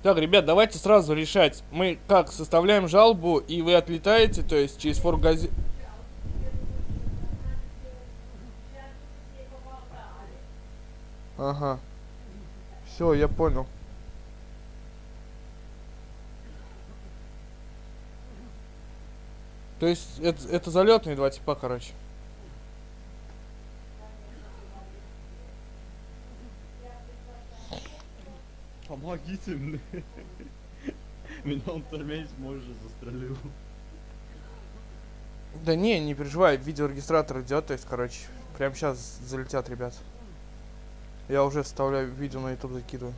Так, ребят, давайте сразу решать. Мы как, составляем жалобу, и вы отлетаете, то есть через форгазет... Ага. Все, я понял. То есть это залетные два типа, короче. Помогите мне. Меня он термейс может застрелил. Да не переживай, видеорегистратор идет, то есть, короче, прямо сейчас залетят, ребят. Я уже вставляю видео на YouTube, закидываю.